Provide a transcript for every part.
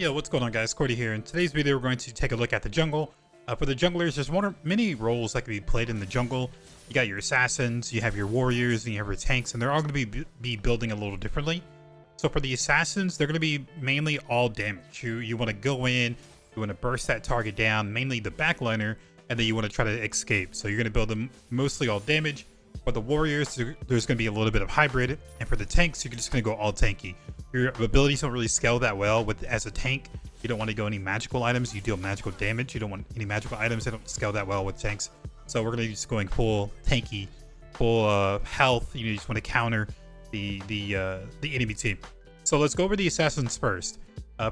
Yo, what's going on, guys? Cordy here. In today's video, we're going to take a look at the jungle. For the junglers, there's many roles that can be played in the jungle. You got your assassins, you have your warriors, and you have your tanks, and they're all going to be building a little differently. So for the assassins, they're going to be mainly all damage. You want to go in, you want to burst that target down, mainly the backliner, and then you want to try to escape. So you're going to build them mostly all damage. For the warriors, there's going to be a little bit of hybrid, and for the tanks, you're just going to go all tanky. Your abilities don't really scale that well as a tank. You don't want to go any magical items. You deal magical damage. You don't want any magical items that don't scale that well with tanks. So we're going to be just going full tanky, full health. You just want to counter the enemy team. So let's go over the assassins first.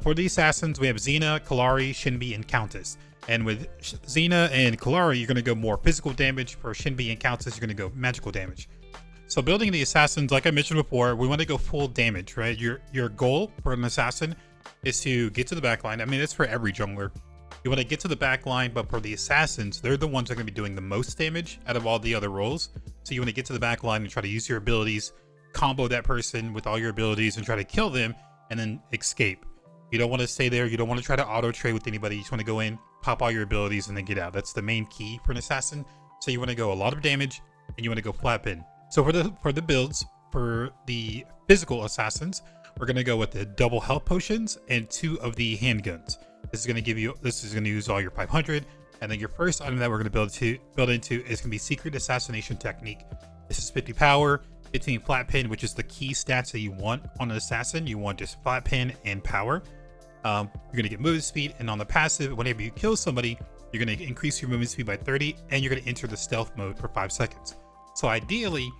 For the assassins, we have Xena, Kallari, Shinbi, and Countess. And with Xena and Kallari, you're going to go more physical damage. For Shinbi and Countess, you're going to go magical damage. So building the assassins, like I mentioned before, we want to go full damage, right? Your goal for an assassin is to get to the backline. I mean, it's for every jungler. You want to get to the backline, but for the assassins, they're the ones that are going to be doing the most damage out of all the other roles. So you want to get to the backline and try to use your abilities, combo that person with all your abilities and try to kill them and then escape. You don't want to stay there. You don't want to try to auto trade with anybody. You just want to go in, pop all your abilities, and then get out. That's the main key for an assassin. So you want to go a lot of damage and you want to go flat pin. So for the builds, for the physical assassins, we're going to go with the double health potions and 2 of the handguns. This is going to use all your 500. And then your first item that we're going to build into is going to be Secret Assassination Technique. This is 50 power, 15 flat pin, which is the key stats that you want on an assassin. You want just flat pin and power. You're going to get movement speed, and on the passive, whenever you kill somebody, you're going to increase your movement speed by 30, and you're going to enter the stealth mode for 5 seconds. So ideally,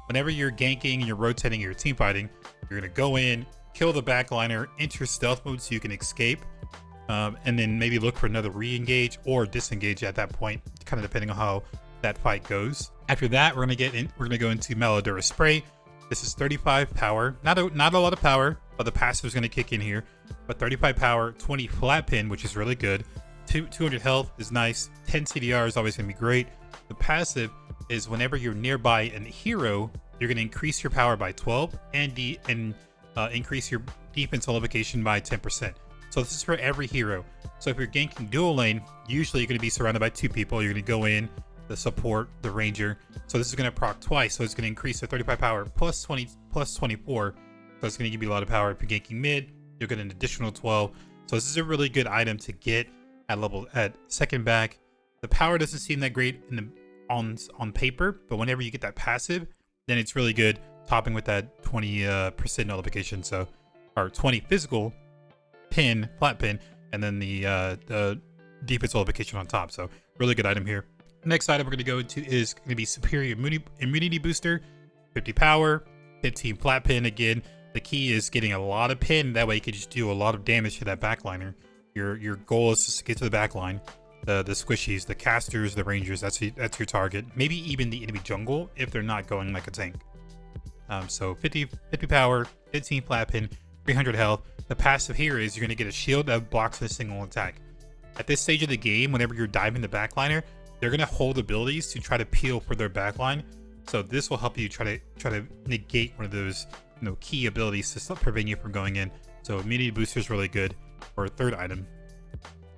whenever you're ganking and you're rotating, you're team fighting, you're going to go in, kill the backliner, enter stealth mode so you can escape, and then maybe look for another re-engage or disengage at that point, kind of depending on how that fight goes. After that, we're going to go into Malodora Spray. This is 35 power, not a lot of power, but the passive is going to kick in here. But 35 power, 20 flat pin, which is really good. 200 health is nice. 10 CDR is always going to be great. The passive is whenever you're nearby a hero, you're going to increase your power by 12 and increase your defense elevation by 10%. So this is for every hero. So if you're ganking dual lane, usually you're going to be surrounded by 2 people. You're going to go in, the support, the ranger. So this is going to proc twice. So it's going to increase the 35 power plus 20 plus 24. So it's going to give you a lot of power. If you're ganking mid, you'll get an additional 12. So this is a really good item to get at second back. The power doesn't seem that great on paper, but whenever you get that passive, then it's really good, topping with that 20% nullification. So, or 20 physical pin, flat pin, and then the defense nullification on top. So really good item here. Next item we're going to go into is going to be Superior Immunity Booster, 50 power, 15 flat pin. Again, the key is getting a lot of pin. That way you can just do a lot of damage to that backliner. Your goal is just to get to the backline. The squishies, the casters, the rangers, that's your target. Maybe even the enemy jungle if they're not going like a tank. So 50 power, 15 flat pin, 300 health. The passive here is you're going to get a shield that blocks a single attack. At this stage of the game, whenever you're diving the backliner, they're going to hold abilities to try to peel for their backline. So this will help you try to negate one of those key abilities to prevent you from going in. So immunity booster is really good for a third item.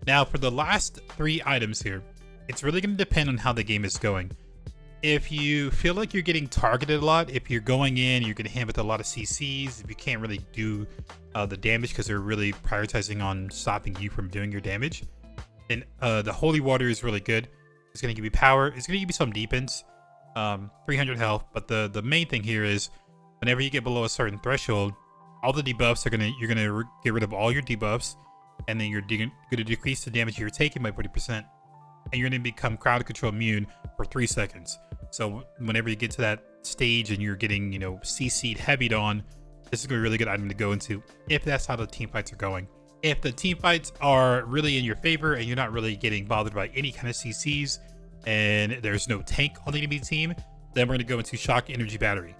Now for the last 3 items here, it's really going to depend on how the game is going. If you feel like you're getting targeted a lot, if you're going in, you're getting hit with a lot of CCs, if you can't really do the damage because they're really prioritizing on stopping you from doing your damage, then the Holy Water is really good. It's going to give you power. It's going to give you some defense, 300 health. But the main thing here is whenever you get below a certain threshold, all the debuffs you're going to get rid of all your debuffs. And then you're going to decrease the damage you're taking by 40%. And you're going to become crowd control immune for 3 seconds. So whenever you get to that stage and you're getting, CC'd heavied on, this is going to be a really good item to go into if that's how the team fights are going. If the team fights are really in your favor and you're not really getting bothered by any kind of CCs and there's no tank on the enemy team, then we're going to go into Shock Energy Battery.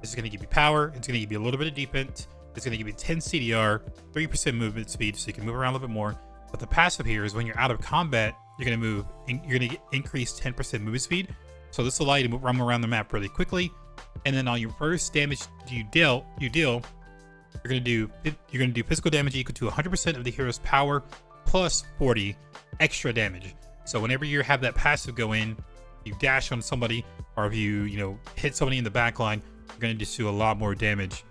This is going to give you power. It's going to give you a little bit of defense. It's going to give you 10 CDR, 3% movement speed, so you can move around a little bit more. But the passive here is when you're out of combat, you're going to increase 10% movement speed. So this will allow you to run around the map really quickly. And then on your first damage you deal, you're gonna do physical damage equal to 100% of the hero's power plus 40 extra damage. So whenever you have that passive go in, you dash on somebody, or if you hit somebody in the back line, you're gonna just do a lot more damage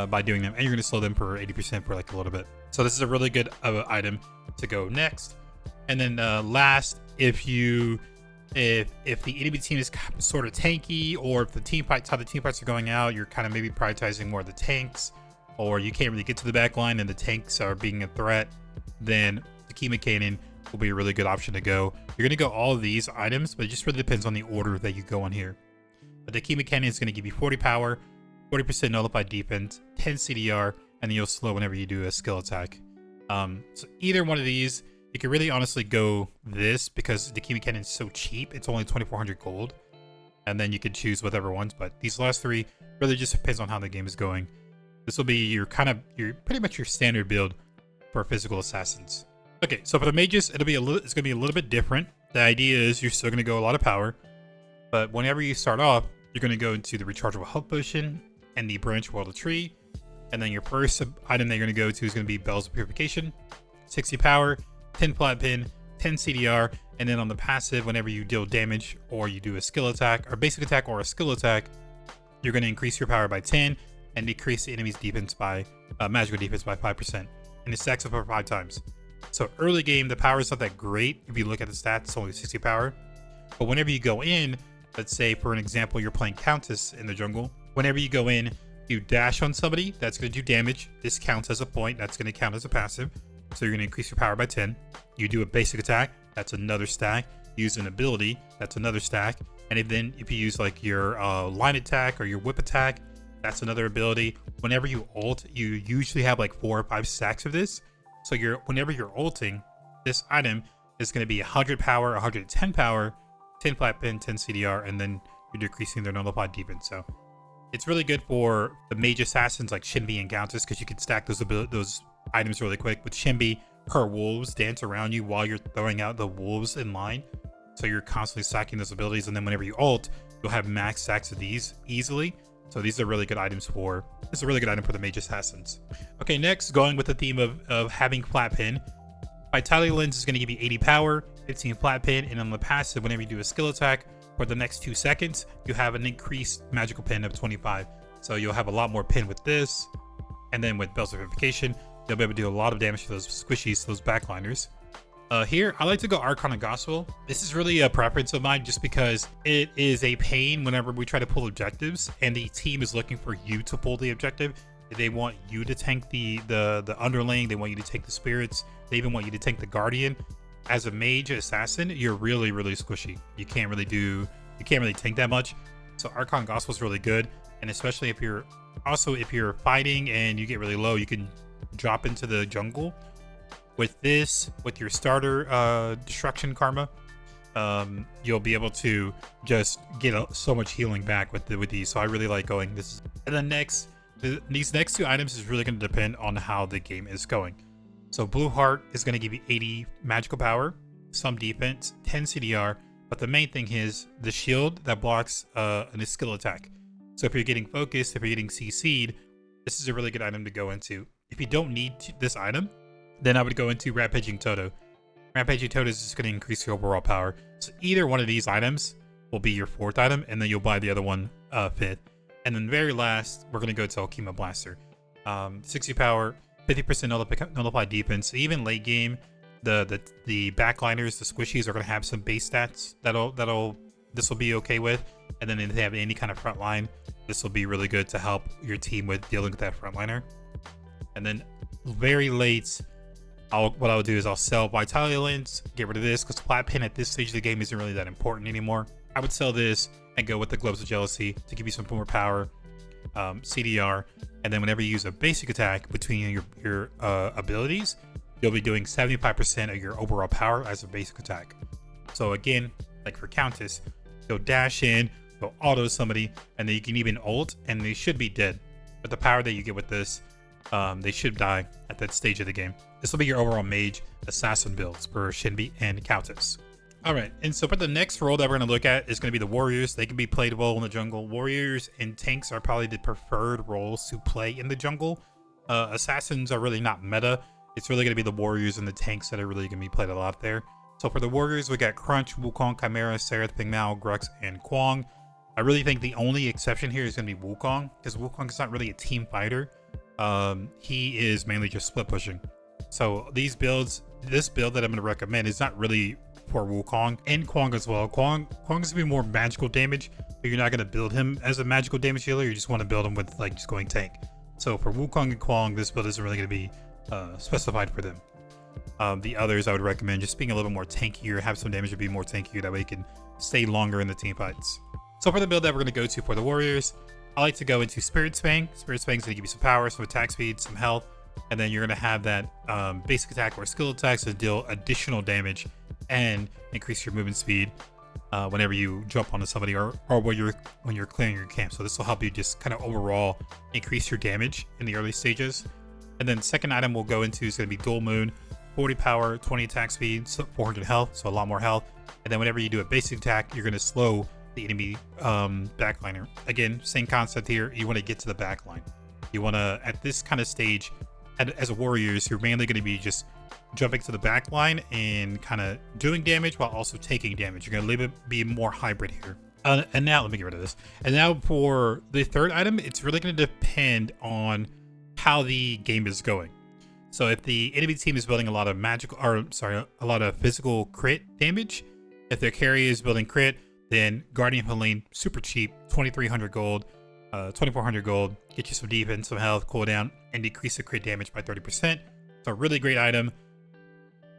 by doing them, and you're gonna slow them for 80% for like a little bit. So this is a really good item to go next. And then last, if the enemy team is sort of tanky, or if the team fights, how the team fights are going out, you're kind of maybe prioritizing more of the tanks, or you can't really get to the back line and the tanks are being a threat, then the Kima Cannon will be a really good option to go. You're going to go all of these items, but it just really depends on the order that you go on here. But the Kima Cannon is going to give you 40 power, 40% nullified defense, 10 CDR, and then you'll slow whenever you do a skill attack. So either one of these, you can really honestly go this, because the Kima Cannon is so cheap. It's only 2,400 gold. And then you can choose whatever ones, but these last three really just depends on how the game is going. This will be your pretty much your standard build for physical assassins. Okay, so for the mages, it's gonna be a little bit different. The idea is you're still gonna go a lot of power, but whenever you start off, you're gonna go into the rechargeable health potion and the branch world of tree, and then your first item that you're gonna go to is gonna be bells of purification, 60 power, 10 flat pin, 10 CDR, and then on the passive, whenever you deal damage or you do a skill attack or basic attack or a skill attack, you're gonna increase your power by 10 and decrease the enemy's defense by magical defense by 5%, and it stacks up for 5 times. So early game, the power is not that great. If you look at the stats, it's only 60 power. But whenever you go in, let's say for an example, you're playing Countess in the jungle. Whenever you go in, you dash on somebody, that's going to do damage. This counts as a point. That's going to count as a passive. So you're going to increase your power by 10. You do a basic attack, that's another stack. Use an ability, that's another stack. And then if you use like your line attack or your whip attack, that's another ability. Whenever you ult, you usually have like 4 or 5 stacks of this. So whenever you're ulting, this item is going to be 100 power, 110 power, 10 flat pin, 10 CDR, and then you're decreasing their nullified defense. So it's really good for the mage assassins like Shinbi and Countess, because you can stack those items really quick. With Shinbi, her wolves dance around you while you're throwing out the wolves in line. So you're constantly stacking those abilities, and then whenever you ult, you'll have max stacks of these easily. So these are really good items for, this is a really good item for the mage assassins. Okay, next, going with the theme of having flat pin. Vitality Lens is going to give you 80 power, 15 flat pin, and on the passive, whenever you do a skill attack, for the next 2 seconds, you have an increased magical pin of 25. So you'll have a lot more pin with this. And then with Bells of Purification, you'll be able to do a lot of damage to those squishies, those backliners. Here, I like to go Archon and Gospel. This is really a preference of mine, just because it is a pain whenever we try to pull objectives and the team is looking for you to pull the objective. They want you to tank the underling. They want you to take the spirits. They even want you to tank the guardian. As a mage assassin, you're really, really squishy. You can't really tank that much. So Archon Gospel is really good. And especially if you're fighting and you get really low, you can drop into the jungle. With this, with your starter destruction karma, you'll be able to just get so much healing back with these. So I really like going this. And then these next 2 items is really going to depend on how the game is going. So Blue Heart is going to give you 80 magical power, some defense, 10 CDR, but the main thing is the shield that blocks a skill attack. So if you're getting focused, if you're getting CC'd, this is a really good item to go into. If you don't need this item, then I would go into Rampaging Toto. Rampaging Toto is just going to increase your overall power. So either one of these items will be your 4th item, and then you'll buy the other one 5th. And then very last, we're going to go to Alchema Blaster. 60 power, 50% nullified defense. Even late game, the backliners, the squishies are going to have some base stats this will be okay with. And then if they have any kind of front line, this will be really good to help your team with dealing with that frontliner. And then very late, what I'll do is I'll sell Vitality Lens, get rid of this, because flat pin at this stage of the game isn't really that important anymore. I would sell this and go with the Gloves of Jealousy to give you some more power, CDR, and then whenever you use a basic attack between your abilities, you'll be doing 75% of your overall power as a basic attack. So again, like for Countess, you'll dash in, you'll auto somebody, and then you can even ult, and they should be dead. But the power that you get with this, they should die at that stage of the game. This will be your overall mage assassin builds for Shinbi and Countess. All right, and so for the next role that we're going to look at is going to be the warriors. They can be playable in the jungle. Warriors and tanks are probably the preferred roles to play in the jungle. Assassins are really not meta. It's really going to be the warriors and the tanks that are really going to be played a lot there. So for the warriors, we got Crunch, Wukong, Chimera, Sereth, Pingmao, Grux, and Kwong. I really think the only exception here is going to be Wukong, because Wukong is not really a team fighter. He is mainly just split pushing. So these builds, this build that I'm going to recommend is not really for Wukong and Kwong as well. Kwong is going to be more magical damage, but you're not going to build him as a magical damage healer. You just want to build him with like just going tank. So for Wukong and Kwong, this build isn't really going to be specified for them. The others I would recommend just being a little bit more tankier, have some damage to be more tankier, that way you can stay longer in the team fights. So for the build that we're going to go to for the warriors, I like to go into Spirit Fang. Spirit Fang is going to give you some power, some attack speed, some health, and then you're going to have that basic attack or skill attacks to deal additional damage and increase your movement speed whenever you jump onto somebody or when you're clearing your camp. So this will help you just kind of overall increase your damage in the early stages. And then second item we'll go into is going to be Dual Moon, 40 power, 20 attack speed, 400 health, so a lot more health. And then whenever you do a basic attack, you're going to slow the enemy backliner. Again, same concept here. You want to get to the backline. You want to, at this kind of stage, as warriors, you're mainly going to be just jumping to the backline and kind of doing damage while also taking damage. You're going to be more hybrid here. And now, let me get rid of this. And now for the third item, it's really going to depend on how the game is going. So if the enemy team is building a lot of a lot of physical crit damage, if their carry is building crit, then Guardian Helene, super cheap, 2,300 gold, 2,400 gold, get you some defense, some health, cooldown, and decrease the crit damage by 30%. It's a really great item.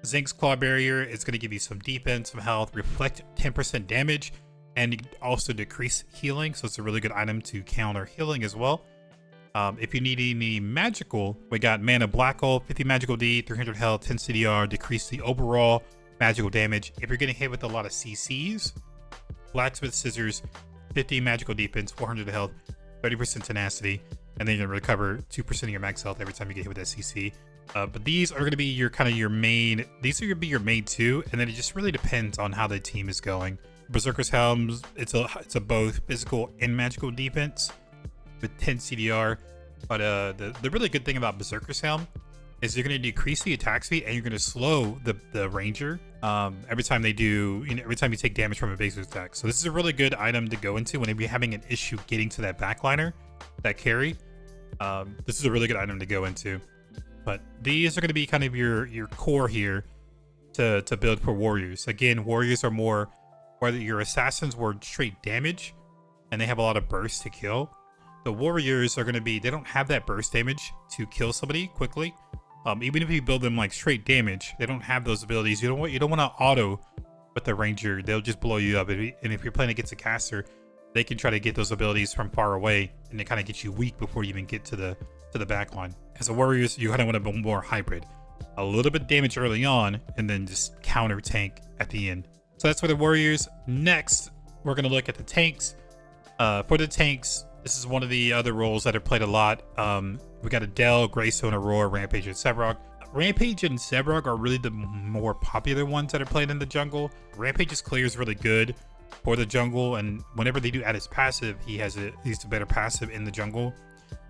Zing's Claw Barrier is going to give you some defense, some health, reflect 10% damage, and also decrease healing. So it's a really good item to counter healing as well. If you need any magical, we got Mana Black Hole, 50 magical D, 300 health, 10 CDR, decrease the overall magical damage. If you're getting hit with a lot of CCs, Blacksmith Scissors, 50 magical defense, 400 health, 30% tenacity, and then you're gonna recover 2% of your max health every time you get hit with that CC. But these are gonna be your main. These are gonna be your main two, and then it just really depends on how the team is going. Berserker's Helms, it's a both physical and magical defense with 10 CDR. But the really good thing about Berserker's Helm is you're going to decrease the attack speed and you're going to slow the ranger every time they do, every time you take damage from a basic attack. So this is a really good item to go into whenever you're having an issue getting to that backliner, that carry. This is a really good item to go into. But these are going to be kind of your core here to build for warriors. Again, warriors are more, whether your assassins were straight damage and they have a lot of bursts to kill. The warriors are going to be, they don't have that burst damage to kill somebody quickly. Even if you build them like straight damage, they don't have those abilities. You don't want to auto with the ranger. They'll just blow you up. And if you're playing against a caster, they can try to get those abilities from far away, and they kind of get you weak before you even get to the back line. As a warriors, you kind of want to be more hybrid. A little bit of damage early on, and then just counter tank at the end. So that's for the warriors. Next, we're going to look at the tanks. For the tanks, this is one of the other roles that are played a lot. We got Adele, Greystone, Aurora, Rampage, and Sevarog. Rampage and Sevarog are really the more popular ones that are played in the jungle. Rampage's clear is really good for the jungle, and whenever they do add his passive, he's a better passive in the jungle.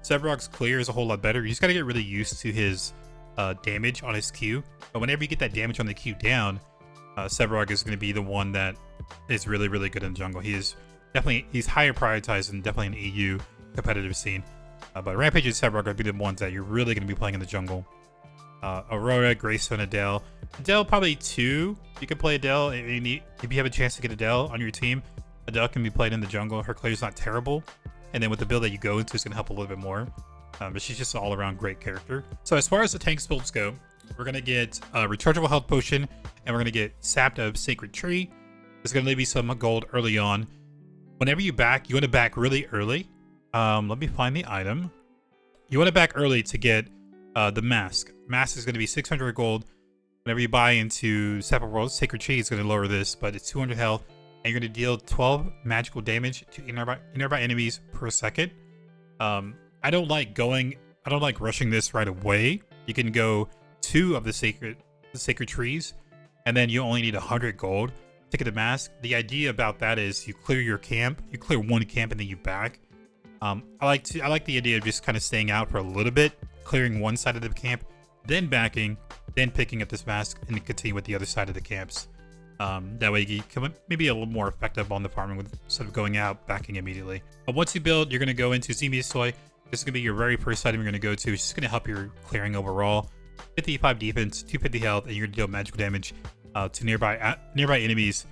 Sevarog's clear is a whole lot better. You just got to get really used to his damage on his Q. But whenever you get that damage on the Q down, Sevarog is going to be the one that is really, really good in the jungle. He's higher prioritized and definitely an EU competitive scene. But Rampage and Sevarog are going to be the ones that you're really going to be playing in the jungle. Aurora, Greystone, Adele. Adele probably 2. You can play Adele if you have a chance to get Adele on your team. Adele can be played in the jungle. Her clear is not terrible. And then with the build that you go into, it's going to help a little bit more. But she's just an all-around great character. So as far as the tanks builds go, we're going to get a rechargeable health potion, and we're going to get Sapped of Sacred Tree. There's going to leave you some gold early on. Whenever you back, you want to back really early. Let me find the item. You want to back early to get the mask. Mask is going to be 600 gold. Whenever you buy into Separate Worlds, Sacred Tree is going to lower this, but it's 200 health, and you're going to deal 12 magical damage to nearby enemies per second. I don't like rushing this right away. You can go 2 of the sacred trees, and then you only need 100 gold to get the mask. The idea about that is you clear your camp, you clear one camp, and then you back. I like the idea of just kind of staying out for a little bit clearing one side of the camp, then backing, then picking up this mask, and continue with the other side of the camps. That way you can maybe a little more effective on the farming instead of going out, backing immediately. But once you build, you're going to go into Zemia's Toy. This is going to be your very first item you're going to go to. It's just going to help your clearing overall. 55 defense, 250 health, and you're going to deal magical damage to nearby enemies.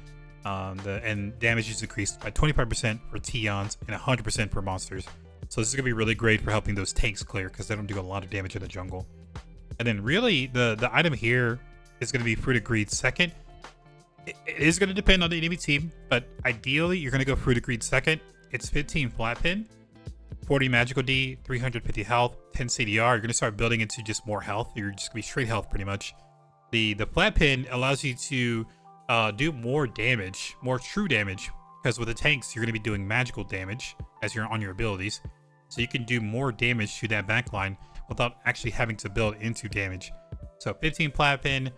And damage is increased by 25% for Tions and 100% for monsters. So this is going to be really great for helping those tanks clear because they don't do a lot of damage in the jungle. And then really the item here is going to be Fruit of Greed second. It is going to depend on the enemy team, but ideally you're going to go Fruit of Greed second. It's 15 flat pin, 40 magical D, 350 health, 10 CDR. You're going to start building into just more health. You're just going to be straight health pretty much. The flat pin allows you to do more damage, more true damage, because with the tanks you're going to be doing magical damage as you're on your abilities. So you can do more damage to that backline without actually having to build into damage. So 15 flat pin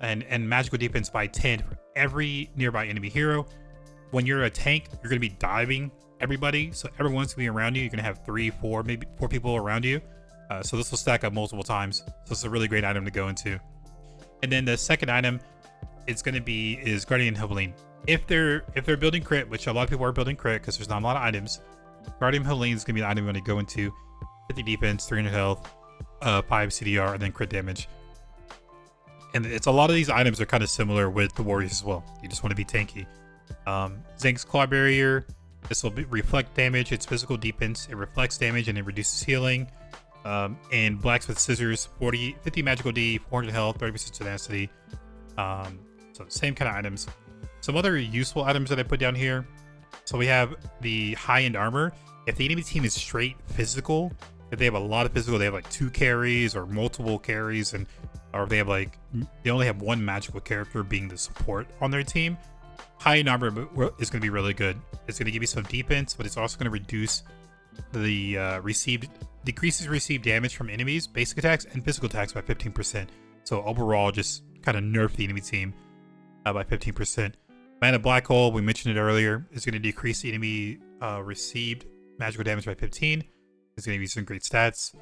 and magical defense by 10 for every nearby enemy hero. When you're a tank, you're going to be diving everybody, so everyone's going to be around you. You're going to have 3, 4, maybe 4 people around you. So this will stack up multiple times. So it's a really great item to go into. And then the second item is Guardian Helene. If they're building crit, which a lot of people are building crit because there's not a lot of items, Guardian Helene is going to be the item you want to go into. 50 defense, 300 health, 5 CDR, and then crit damage. And it's a lot of these items are kind of similar with the warriors as well. You just want to be tanky. Zeng's Claw Barrier. This will reflect damage. It's physical defense. It reflects damage and it reduces healing. And Blacksmith Scissors. 50 magical D, 400 health, 30% tenacity. So same kind of items. Some other useful items that I put down here. So we have the high-end armor. If the enemy team is straight physical, if they have a lot of physical, they have like 2 carries or multiple carries, or if they have they only have 1 magical character being the support on their team, high-end armor is going to be really good. It's going to give you some defense, but it's also going to reduce the decreases received damage from enemies, basic attacks, and physical attacks by 15%. So overall, just kind of nerf the enemy team by 15%. Mana Black Hole, we mentioned it earlier, is going to decrease the enemy received magical damage by 15. It's going to be some great stats.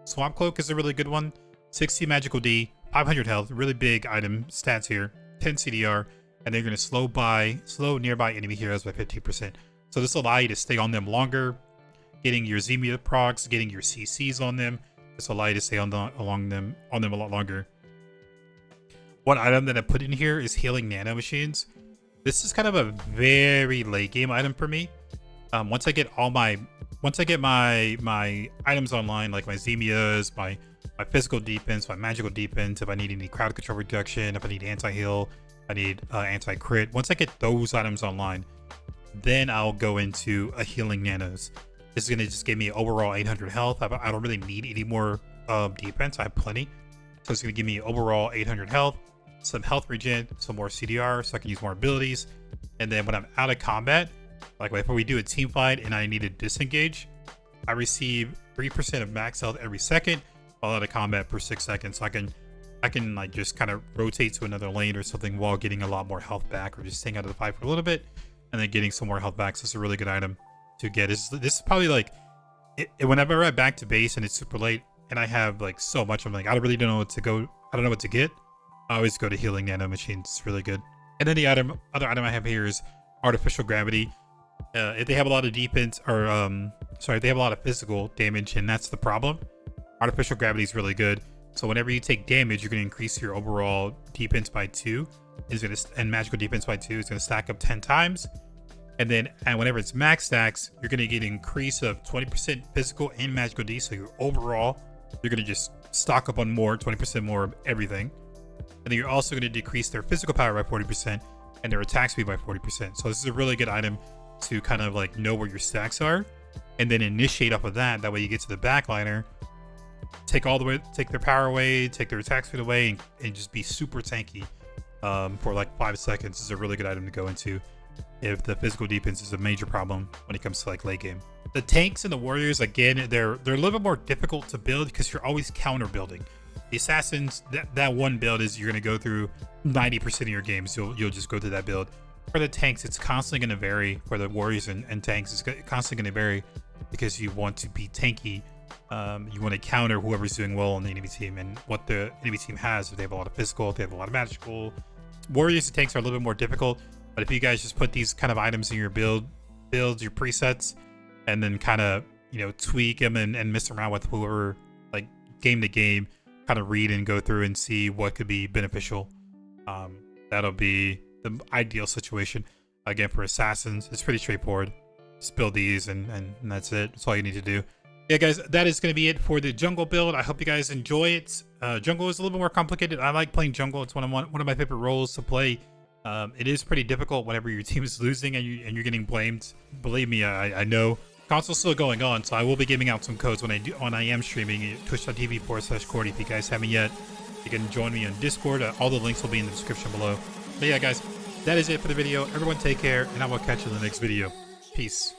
Swamp Cloak is a really good one. 60 magical D, 500 health, really big item stats here. 10 CDR, and they're going to slow nearby enemy heroes by 15%. So this will allow you to stay on them longer, getting your Zemia procs, getting your CCs on them. This will allow you to stay on them a lot longer. One item that I put in here is Healing Nano Machines. This is kind of a very late game item for me. Once I get my items online, like my Zemias, my physical defense, my magical defense, if I need any crowd control reduction, if I need anti-heal, I need anti-crit. Once I get those items online, then I'll go into a Healing Nanos. This is going to just give me overall 800 health. I don't really need any more defense. I have plenty. So it's going to give me overall 800 health, some health regen, some more CDR so I can use more abilities. And then when I'm out of combat, like if we do a team fight and I need to disengage, I receive 3% of max health every second while out of combat per 6 seconds. So I can like just kind of rotate to another lane or something while getting a lot more health back, or just staying out of the fight for a little bit and then getting some more health back. So it's a really good item to get. This is probably like whenever I'm back to base and it's super late and I have like so much, I'm like, I really don't know what to go. I don't know what to get. I always go to Healing Nano Machines. It's really good. And then the other item I have here is Artificial Gravity. If they have a lot of defense, or if they have a lot of physical damage, and that's the problem, Artificial Gravity is really good. So whenever you take damage, you're going to increase your overall defense by 2, and magical defense by 2. It's going to stack up 10 times. And whenever it's max stacks, you're going to get an increase of 20% physical and magical D. So you're going to just stock up on more, 20% more of everything. And then you're also going to decrease their physical power by 40% and their attack speed by 40%. So this is a really good item to kind of like know where your stacks are and then initiate off of that. That way you get to the backliner, take their power away, take their attack speed away, and just be super tanky for like 5 seconds. This is a really good item to go into if the physical defense is a major problem when it comes to like late game. The tanks and the warriors, again, they're a little bit more difficult to build because you're always counter building. The assassins, that one build is you're going to go through 90% of your games. You'll just go through that build. For the tanks, it's constantly going to vary. For the warriors and tanks, it's constantly going to vary because you want to be tanky You want to counter whoever's doing well on the enemy team and what the enemy team has. If they have a lot of physical, if they have a lot of magical. Warriors and tanks are a little bit more difficult, but if you guys just put these kind of items in your builds, your presets, and then kind of, you know, tweak them and mess around with whoever, like game to game, kind of read and go through and see what could be beneficial. That'll be the ideal situation. Again, for assassins, it's pretty straightforward. Just build these and that's it. That's all you need to do. Yeah, guys, that is going to be it for the jungle build. I hope you guys enjoy it. Jungle is a little bit more complicated. I like playing jungle. It's one of my favorite roles to play. It is pretty difficult whenever your team is losing and you're getting blamed. Believe me, I know. Console's still going on, so I will be giving out some codes when I am streaming at twitch.tv/Cordy. If you guys haven't yet, you can join me on Discord. All the links will be in the description below. But yeah, guys, that is it for the video. Everyone take care, and I will catch you in the next video. Peace.